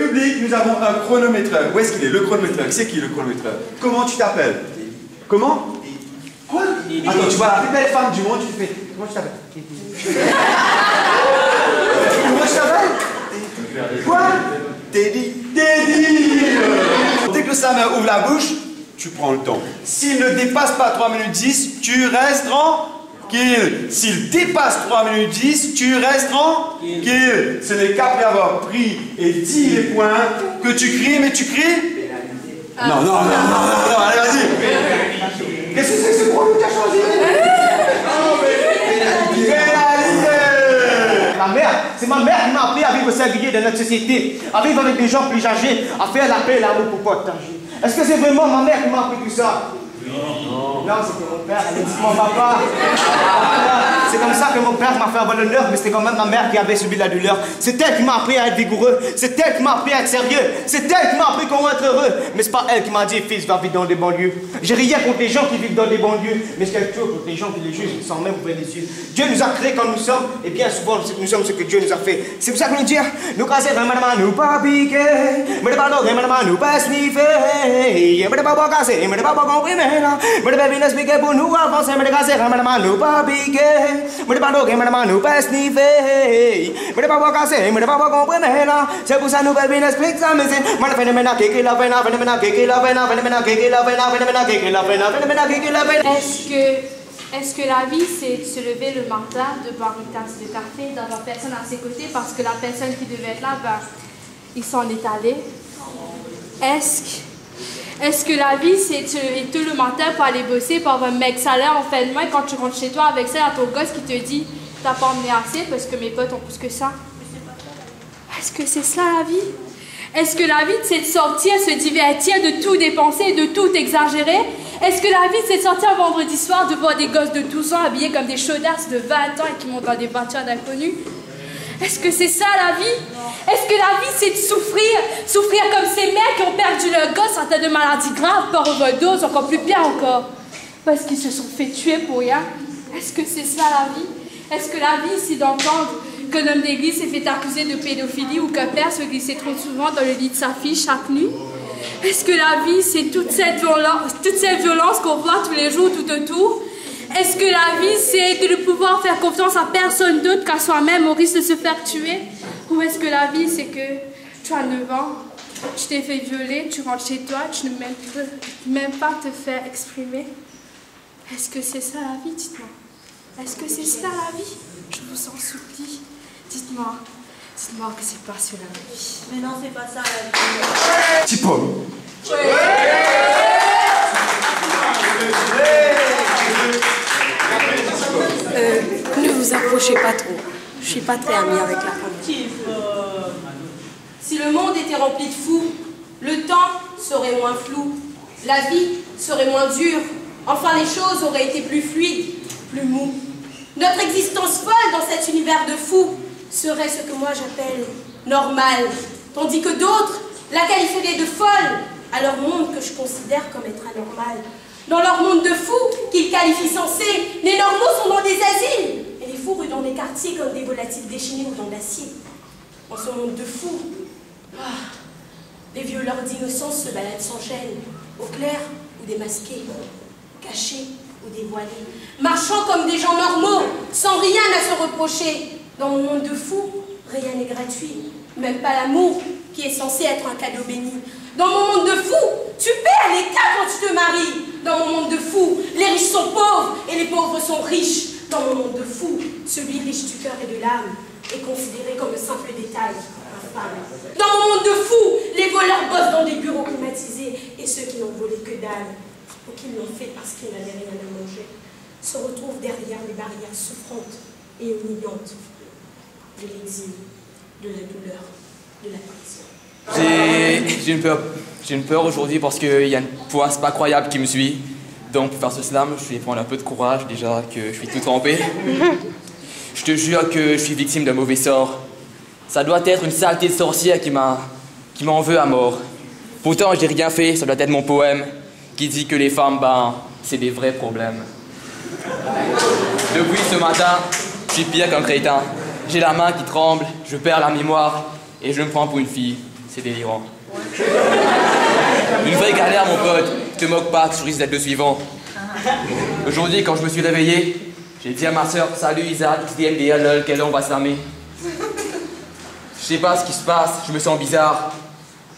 public, nous avons un chronométreur. Où est-ce qu'il est, le chronométreur? C'est qui le chronométreur? Comment tu t'appelles? Comment? Quoi? Attends, tu vois la plus belle femme du monde, tu fais... Comment tu t'appelles? Comment tu t'appelles? Quoi? Teddy. Teddy. Dès que sa mère ouvre la bouche, tu prends le temps. S'il ne dépasse pas 3 minutes 10, tu restes tranquille. S'il dépasse 3 minutes 10, tu restes tranquille. Ce n'est qu'après avoir pris et dit les points que tu cries, mais tu cries. Non, allez, vas-y. Qu'est-ce que c'est que ce pronom qui a changé? La mère, c'est ma mère qui m'a appris à vivre singulier dans notre société, à vivre avec des gens plus âgés, à faire la paix et l'amour pour partager. Est-ce que c'est vraiment ma mère qui m'a appris tout ça? Non, c'était mon père, elle dit mon papa. C'est comme ça que mon père m'a fait avoir l'honneur, mais c'était quand même ma mère qui avait subi la douleur. C'est elle qui m'a appris à être vigoureux, c'est elle qui m'a appris à être sérieux, c'est elle qui m'a appris comment être heureux. Mais c'est pas elle qui m'a dit, fils, va vivre dans des banlieues. J'ai rien contre les gens qui vivent dans des banlieues, mais c'est quelque chose contre les gens qui les jugent sans même ouvrir les yeux. Dieu nous a créés quand nous sommes, et bien souvent nous sommes ce que Dieu nous a fait. C'est pour ça qu'on dit, nous casser vraiment nous pas piquer, mais pas vraiment nous pas sniffer, mais pas casser, mais pas comprimer, mais pas bien expliquer pour nous avancer, mais casser vraiment nous pas piquer. C'est pour ça nous pouvons expliquer ça, mais c'est Est-ce que la vie, c'est de se lever le matin, de boire une tasse de café, d'avoir personne à ses côtés parce que la personne qui devait être là, ben, il s'en est allé? Est-ce que la vie, c'est de se lever tout le matin pour aller bosser, pour avoir un mec salaire en fin de mois, quand tu rentres chez toi avec ça à ton gosse qui te dit « T'as pas emmené assez parce que mes potes ont plus que ça ». Est-ce que c'est ça la vie? Est-ce que la vie, c'est de sortir, se divertir, de tout dépenser, de tout exagérer? Est-ce que la vie, c'est de sortir un vendredi soir, de voir des gosses de 12 ans habillés comme des chaudasses de 20 ans et qui montent dans des voitures d'inconnus? Est-ce que c'est ça la vie? Est-ce que la vie c'est de souffrir comme ces mecs qui ont perdu leur gosse atteints de maladies graves, par overdose, encore plus pire encore, parce qu'ils se sont fait tuer pour rien? Est-ce que c'est ça la vie? Est-ce que la vie c'est d'entendre qu'un homme d'église s'est fait accuser de pédophilie ou qu'un père se glissait trop souvent dans le lit de sa fille chaque nuit? Est-ce que la vie c'est toute cette violence qu'on voit tous les jours tout autour? Est-ce que la vie, c'est de ne pouvoir faire confiance à personne d'autre qu'à soi-même au risque de se faire tuer? Ou est-ce que la vie, c'est que tu as 9 ans, tu t'es fait violer, tu rentres chez toi, tu ne peux même pas te faire exprimer? Est-ce que c'est ça la vie, dites-moi? Est-ce que c'est ça la vie? Je vous en supplie, dites-moi que c'est pas cela la vie. Mais non, c'est pas ça la vie. Petit pomme. Ne vous approchez pas trop. Je suis pas très amie avec la famille. Si le monde était rempli de fous, le temps serait moins flou, la vie serait moins dure, enfin les choses auraient été plus fluides, plus mous. Notre existence folle dans cet univers de fous serait ce que moi j'appelle normal, tandis que d'autres la qualifieraient de folle à leur monde que je considère comme être anormal. Dans leur monde de fous, qu'ils qualifient sensés, les normaux sont dans des asiles, et les fous ruent dans des quartiers comme des volatiles déchaînés ou dans l'acier. En ce monde de fous, les violeurs d'innocence se baladent sans gêne, au clair ou démasqués, cachés ou dévoilés, marchant comme des gens normaux, sans rien à se reprocher. Dans mon monde de fous, rien n'est gratuit, même pas l'amour, qui est censé être un cadeau béni. Dans mon monde de fous, tu perds les cas quand tu te maries. Dans mon monde de fous, les riches sont pauvres et les pauvres sont riches. Dans mon monde de fous, celui riche du cœur et de l'âme est considéré comme un simple détail, infâme. Dans mon monde de fous, les voleurs bossent dans des bureaux climatisés et ceux qui n'ont volé que dalle, ou qui l'ont fait parce qu'ils n'avaient rien à manger, se retrouvent derrière les barrières souffrantes et humiliantes de l'exil, de la douleur, de la prison. J'ai une peur aujourd'hui parce qu'il y a une poisse pas croyable qui me suit. Donc pour faire ce slam, je vais prendre un peu de courage déjà que je suis tout trempé. Je te jure que je suis victime d'un mauvais sort. Ça doit être une saleté de sorcière qui m'en veut à mort. Pourtant j'ai rien fait, ça doit être mon poème qui dit que les femmes, c'est des vrais problèmes. Depuis ce matin, je suis pire qu'un crétin. J'ai la main qui tremble, je perds la mémoire et je me prends pour une fille. C'est délirant. Une vraie galère, mon pote. Te moque pas, tu risques d'être le suivant. Aujourd'hui, quand je me suis réveillé, j'ai dit à ma soeur, salut Isa, XDMDL, lol, quelle heure on va s'armer. Je sais pas ce qui se passe, je me sens bizarre.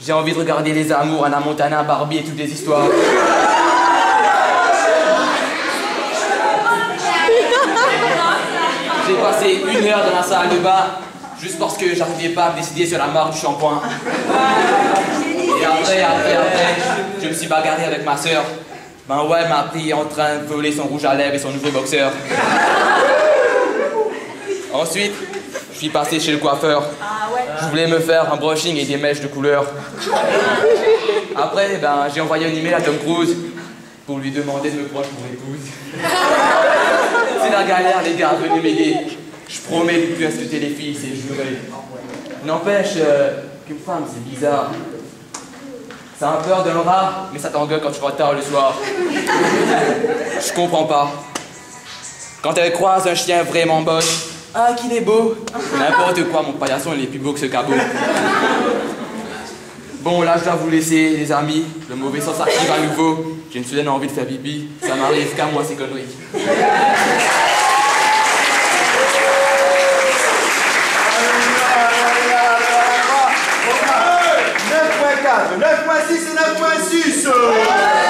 J'ai envie de regarder les amours, Anna Montana, Barbie et toutes les histoires. J'ai passé 1 heure dans la salle de bain, juste parce que j'arrivais pas à me décider sur la marque du shampoing. Et après, je me suis bagarré avec ma soeur. Ben ouais, elle m'a pris en train de voler son rouge à lèvres et son nouveau boxeur. Ensuite, je suis passé chez le coiffeur. Je voulais me faire un brushing et des mèches de couleur. Après, ben, j'ai envoyé un email à Tom Cruise pour lui demander de me prendre pour épouse. C'est la galère, les gars, venez m'aider. Je promets de ne plus insulter les filles, c'est juré. N'empêche qu'une femme, c'est bizarre. Ça a peur d'un rat, mais ça t'engueule quand tu vas tard le soir. Je comprends pas. Quand elle croise un chien vraiment boss, ah, qu'il est beau. N'importe quoi, mon paillasson, il est plus beau que ce cabot. Bon, là, je dois vous laisser, les amis. Le mauvais sens arrive à nouveau. J'ai une soudaine envie de faire pipi. Ça m'arrive qu'à moi, ces conneries. 9.4, 9.6 et 9.6